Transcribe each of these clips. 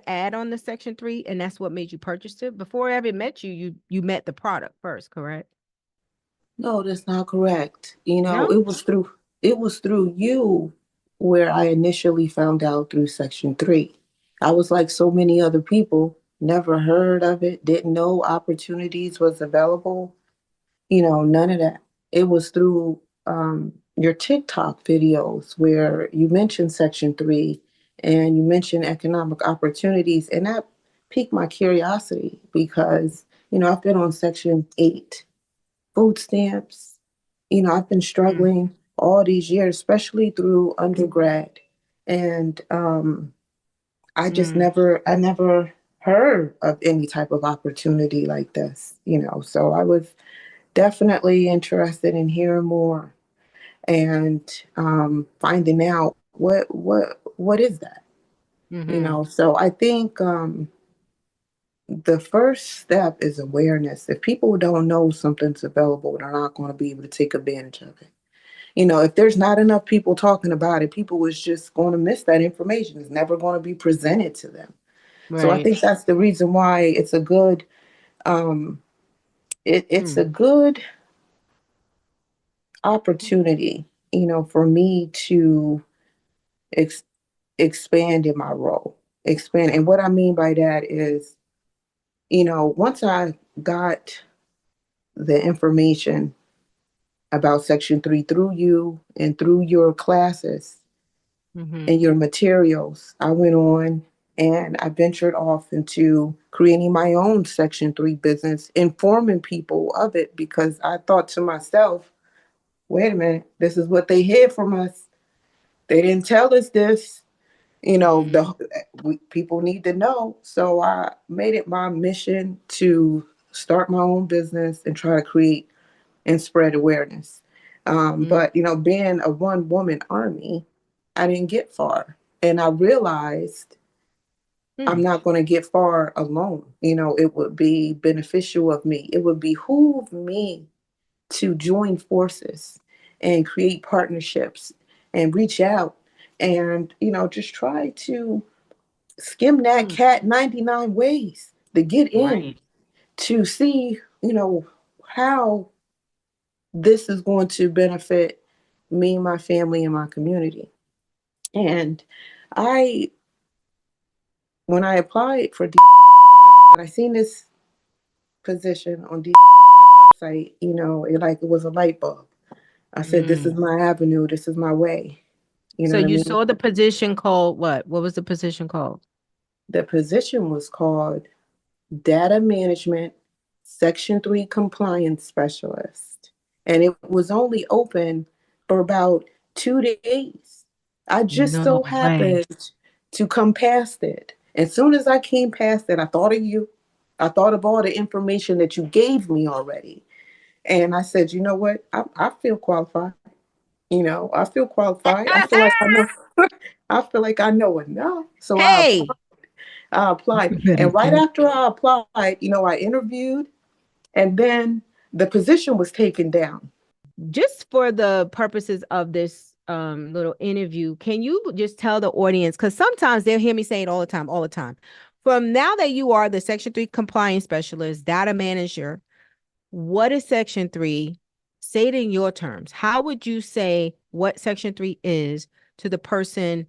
ad on the Section 3 and that's what made you purchase it? Before I ever met you, you met the product first, correct? No, that's not correct. No? It was through you where I initially found out through Section 3. I was like so many other people, never heard of it, didn't know opportunities was available, none of that. It was through your TikTok videos where you mentioned Section 3 and you mentioned economic opportunities. And that piqued my curiosity because, I've been on Section 8, food stamps. I've been Mm, struggling all these years, especially through undergrad. And mm, I never heard of any type of opportunity like this. So I was definitely interested in hearing more and finding out what is that. mm-hmm. So I think the first step is awareness. If people don't know something's available, they're not going to be able to take advantage of it. If there's not enough people talking about it, people is just going to miss that information. It's never going to be presented to them. So I Right. think that's the reason why it's a good um, it's a Mm, good opportunity, for me to ex- expand in my role. Expand. And what I mean by that is, once I got the information about Section 3 through you and through your classes mm-hmm. and your materials, I went on and I ventured off into creating my own Section 3 business, informing people of it because I thought to myself, wait a minute, this is what they hid from us. They didn't tell us this. Mm, People need to know. So I made it my mission to start my own business and try to create and spread awareness. mm, But being a one woman army, I didn't get far, and I realized I'm mm, not going to get far alone. It would be beneficial of me. It would behoove me to join forces and create partnerships and reach out and just try to skim that mm. cat 99 ways to get in Right. to see how this is going to benefit me, my family, and my community. And I when I applied for and I seen this position on the website, it was a light bulb. I said, this is Mm. my avenue, this is my way. You know So what I you mean? saw the position called what? What was the position called? The position was called Data Management Section 3 Compliance Specialist. And it was only open for about 2 days. I just No so way. happened to come past it. As soon as I came past it, I thought of you. I thought of all the information that you gave me already. And I said, you know what? I feel qualified. I feel qualified. I feel like I know. I feel like I know enough. So Hey, I you applied. better And right get. after I applied, I interviewed and then the position was taken down. Just for the purposes of this little interview, can you just tell the audience? Because sometimes they'll hear me say it all the time. From now that you are the Section 3 compliance specialist, data manager, what is Section 3? Say it in your terms. How would you say what Section 3 is to the person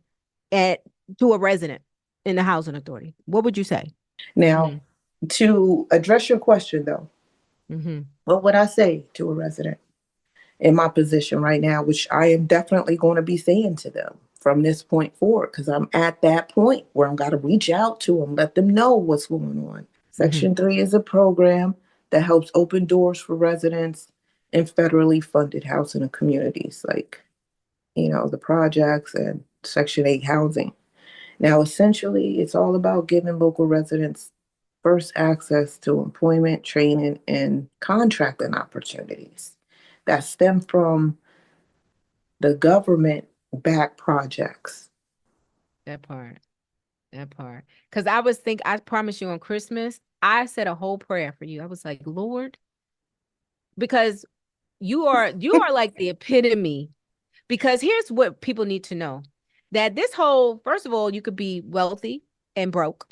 at to a resident in the housing authority? What would you say? Now, Mm-hmm. to address your question though, Mm-hmm. what would I say to a resident in my position right now, which I am definitely going to be saying to them from this point forward, because I'm at that point where I'm got to reach out to them, let them know what's going on. Mm-hmm. Section 3 is a program that helps open doors for residents in federally funded housing and communities like, the projects and Section 8 housing. Now, essentially, it's all about giving local residents first access to employment, training, and contracting opportunities that stem from the government backed projects. That part. That part. Because I promise you on Christmas, I said a whole prayer for you. I was like, Lord, because you are like the epitome. Because here's what people need to know that this whole, first of all, you could be wealthy and broke.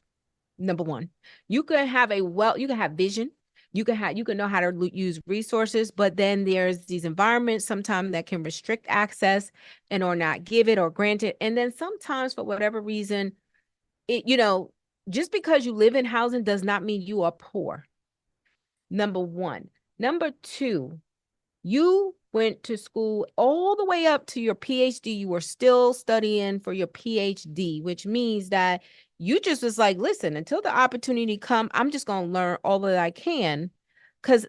Number one, you can have you can have vision. You can know how to use resources, but then there's these environments sometimes that can restrict access and or not give it or grant it. And then sometimes for whatever reason, just because you live in housing does not mean you are poor. Number one. Number two, you went to school all the way up to your PhD. You were still studying for your PhD, which means that you just was like, listen, until the opportunity come, I'm just going to learn all that I can because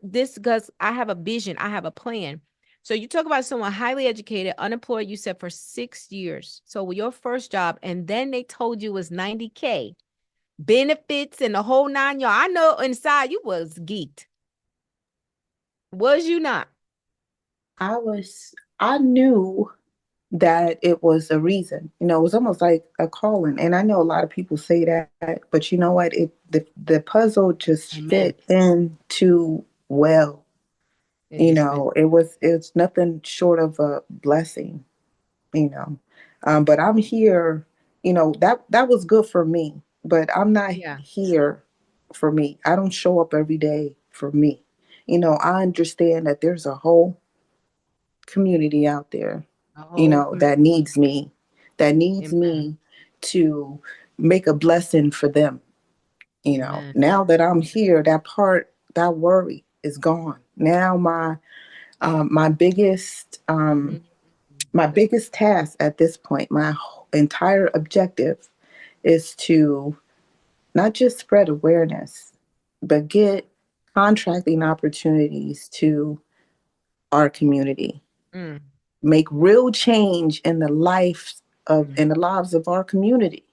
I have a vision, I have a plan. So you talk about someone highly educated, unemployed, you said for 6 years. So your first job, and then they told you was 90K, benefits and the whole nine y'all. I know inside you was geeked. Was you not? I knew that it was a reason. It was almost like a calling. And I know a lot of people say that, but you know what? The puzzle just fit Amen. in too well. It is fit. It's nothing short of a blessing, you know. But I'm here, that was good for me, but I'm not Yeah. here for me. I don't show up every day for me. I understand that there's a whole community out there, A whole community. that needs me, that needs Amen. me to make a blessing for them. Amen. Now that I'm here, that worry is gone. Now my biggest Mhm. my biggest task at this point, my entire objective is to not just spread awareness, but get contracting opportunities to our community, Mm, make real change in the mm. lives of our community.